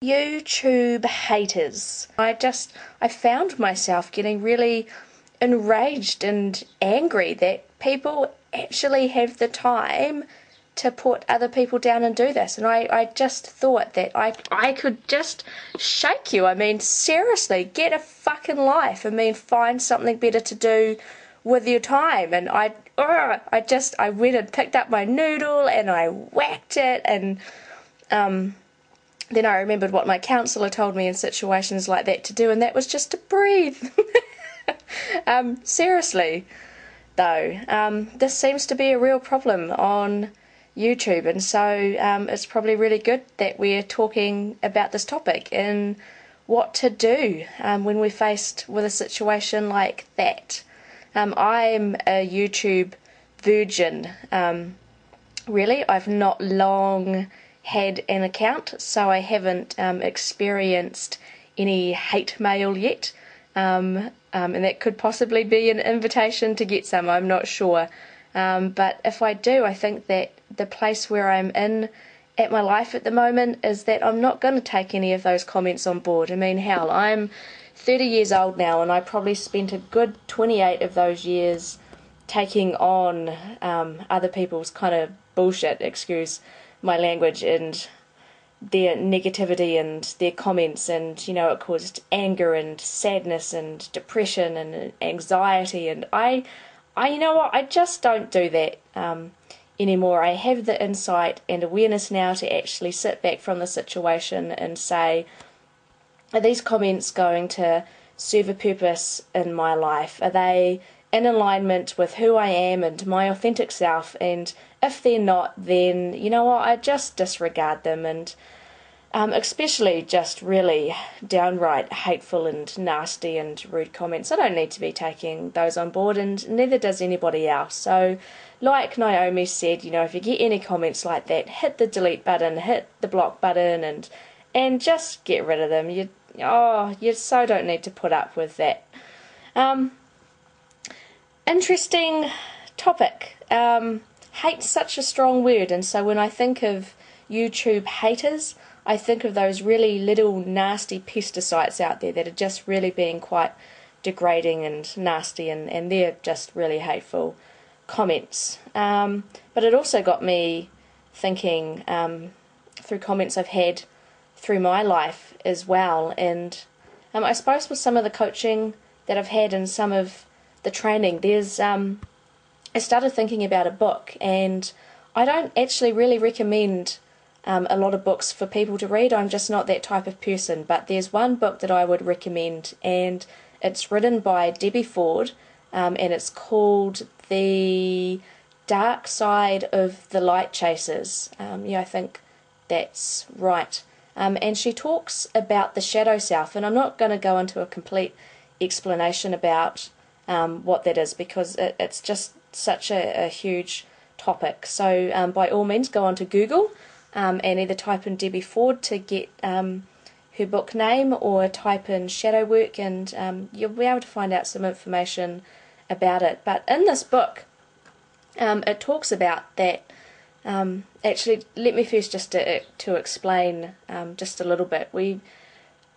YouTube haters. I found myself getting really enraged and angry that people actually have the time to put other people down and do this. And I just thought that I could just shake you. I mean, seriously, get a fucking life. I mean, find something better to do with your time. And I went and picked up my noodle and I whacked it, and then I remembered what my counsellor told me in situations like that to do, and that was just to breathe. Seriously, though, this seems to be a real problem on YouTube, and so it's probably really good that we're talking about this topic and what to do when we're faced with a situation like that. I'm a YouTube virgin. Really, I've not long had an account, so I haven't experienced any hate mail yet, and that could possibly be an invitation to get some, I'm not sure. But if I do, I think that the place where I'm in at my life at the moment is that I'm not going to take any of those comments on board. I mean, hell, I'm 30 years old now, and I probably spent a good 28 of those years taking on other people's kind of bullshit, excuse my language, and their negativity and their comments, and, you know, it caused anger and sadness and depression and anxiety, and I you know what, I just don't do that anymore. I have the insight and awareness now to actually sit back from the situation and say, are these comments going to serve a purpose in my life? Are they in alignment with who I am and my authentic self? And if they're not, then, you know what, I just disregard them. And especially just really downright hateful and nasty and rude comments, I don't need to be taking those on board, and neither does anybody else. So like Naomi said, you know, if you get any comments like that, hit the delete button, hit the block button, and just get rid of them. You so don't need to put up with that. Interesting topic. Hate's such a strong word, and so when I think of YouTube haters, I think of those really little nasty pesticides out there that are just really being quite degrading and nasty, and they're just really hateful comments. But it also got me thinking through comments I've had through my life as well, and I suppose with some of the coaching that I've had and some of the training, there's I started thinking about a book, and I don't actually really recommend a lot of books for people to read. I'm just not that type of person, but there's one book that I would recommend, and it's written by Debbie Ford, and it's called The Dark Side of the Light Chasers. Yeah, I think that's right. And she talks about the shadow self, and I'm not going to go into a complete explanation about what that is, because it's just such a huge topic. So by all means, go onto Google and either type in Debbie Ford to get her book name, or type in shadow work, and you'll be able to find out some information about it. But in this book, it talks about that. Actually, let me first just to explain just a little bit.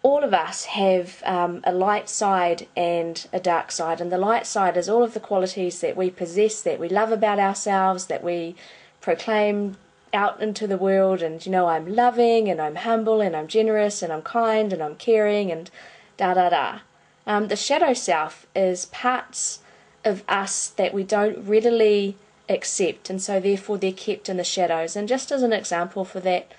All of us have a light side and a dark side, and the light side is all of the qualities that we possess, that we love about ourselves, that we proclaim out into the world, and, you know, I'm loving, and I'm humble, and I'm generous, and I'm kind, and I'm caring, and da-da-da. The shadow self is parts of us that we don't readily accept, and so therefore they're kept in the shadows. And just as an example for that,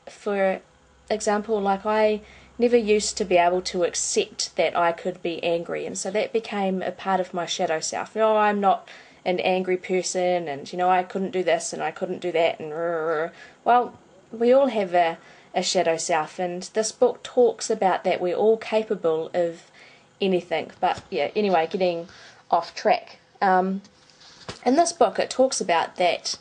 for example, like, I never used to be able to accept that I could be angry, and so that became a part of my shadow self. No, I'm not an angry person, and, you know, I couldn't do this and I couldn't do that, and well, we all have a shadow self, and this book talks about that we're all capable of anything. But yeah, anyway, getting off track. In this book it talks about that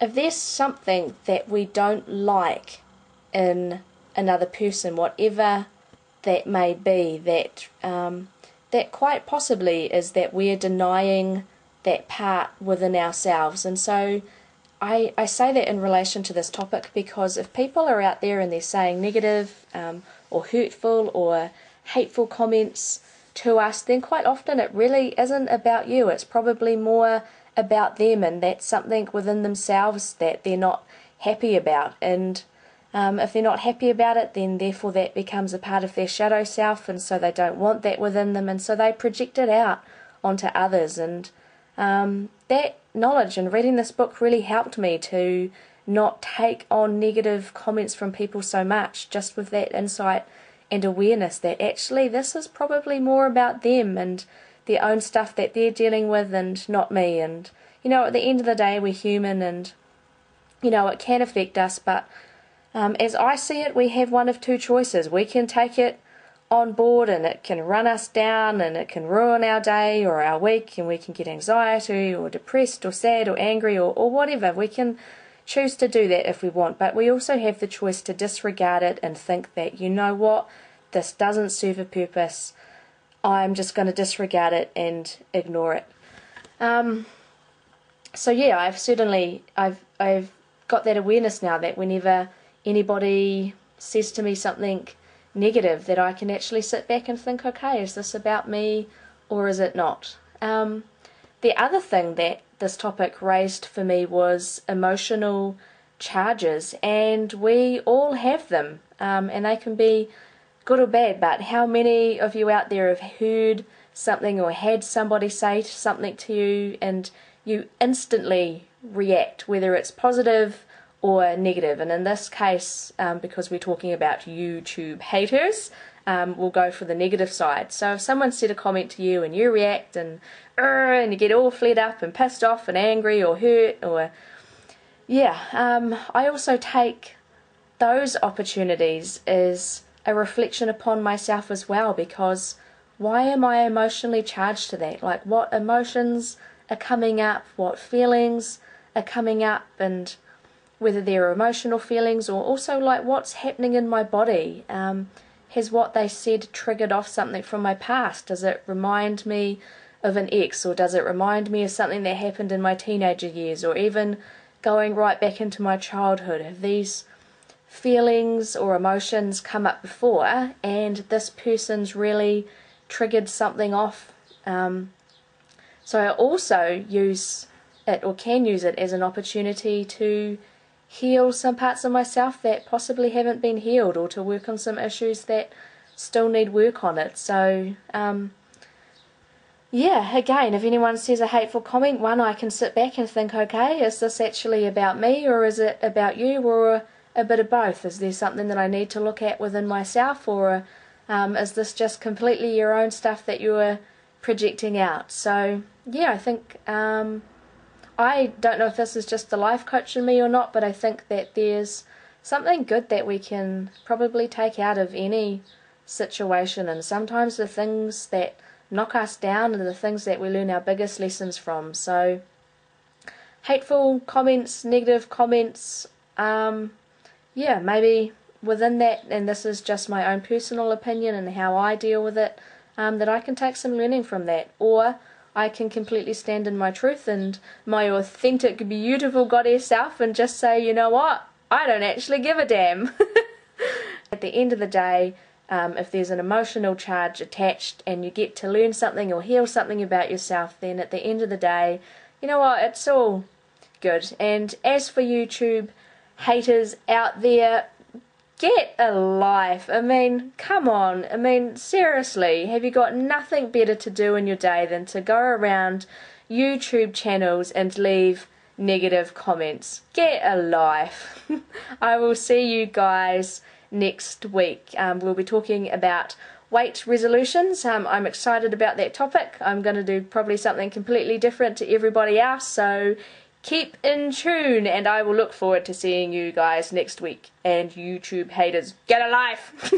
if there's something that we don't like in another person, whatever that may be, that that quite possibly is that we're denying that part within ourselves. And so I say that in relation to this topic because if people are out there and they're saying negative or hurtful or hateful comments to us, then quite often it really isn't about you. It's probably more about them, and that's something within themselves that they're not happy about. And if they're not happy about it, then therefore that becomes a part of their shadow self, and so they don't want that within them, and so they project it out onto others. And that knowledge and reading this book really helped me to not take on negative comments from people so much, just with that insight and awareness that actually this is probably more about them and their own stuff that they're dealing with and not me. And at the end of the day, we're human, and it can affect us, but as I see it, we have one of two choices. We can take it on board and it can run us down and it can ruin our day or our week, and we can get anxiety or depressed or sad or angry or whatever. We can choose to do that if we want, but we also have the choice to disregard it and think that, you know what, this doesn't serve a purpose, I'm just going to disregard it and ignore it. So yeah, I've got that awareness now that whenever anybody says to me something negative, that I can actually sit back and think, okay, is this about me or is it not? The other thing that this topic raised for me was emotional charges, and we all have them, and they can be good or bad, but how many of you out there have heard something or had somebody say something to you and you instantly react, whether it's positive or negative? And in this case, because we're talking about YouTube haters, we'll go for the negative side. So if someone said a comment to you and you react and you get all flared up and pissed off and angry or hurt, or I also take those opportunities as a reflection upon myself as well, because why am I emotionally charged to that? Like, what emotions are coming up, what feelings are coming up, and whether they're emotional feelings or also like what's happening in my body. Has what they said triggered off something from my past? Does it remind me of an ex, or does it remind me of something that happened in my teenager years, or even going right back into my childhood? Have these feelings or emotions come up before and this person's really triggered something off? So I also use it, or can use it, as an opportunity to heal some parts of myself that possibly haven't been healed, or to work on some issues that still need work on it. So again, if anyone says a hateful comment, one, I can sit back and think, okay, is this actually about me or is it about you, or a bit of both? Is there something that I need to look at within myself, or is this just completely your own stuff that you're projecting out? So yeah, I think I don't know if this is just the life coach in me or not, but I think that there's something good that we can probably take out of any situation, and sometimes the things that knock us down are the things that we learn our biggest lessons from. So hateful comments, negative comments, maybe within that, and this is just my own personal opinion and how I deal with it, that I can take some learning from that, or I can completely stand in my truth and my authentic, beautiful goddess self and just say, you know what, I don't actually give a damn. At the end of the day, if there's an emotional charge attached and you get to learn something or heal something about yourself, then at the end of the day, you know what, it's all good. And as for YouTube haters out there, get a life. I mean, come on. I mean, seriously, have you got nothing better to do in your day than to go around YouTube channels and leave negative comments? Get a life. I will see you guys next week. We'll be talking about weight resolutions. I'm excited about that topic. I'm going to do probably something completely different to everybody else, so keep in tune, and I will look forward to seeing you guys next week. And YouTube haters, get a life!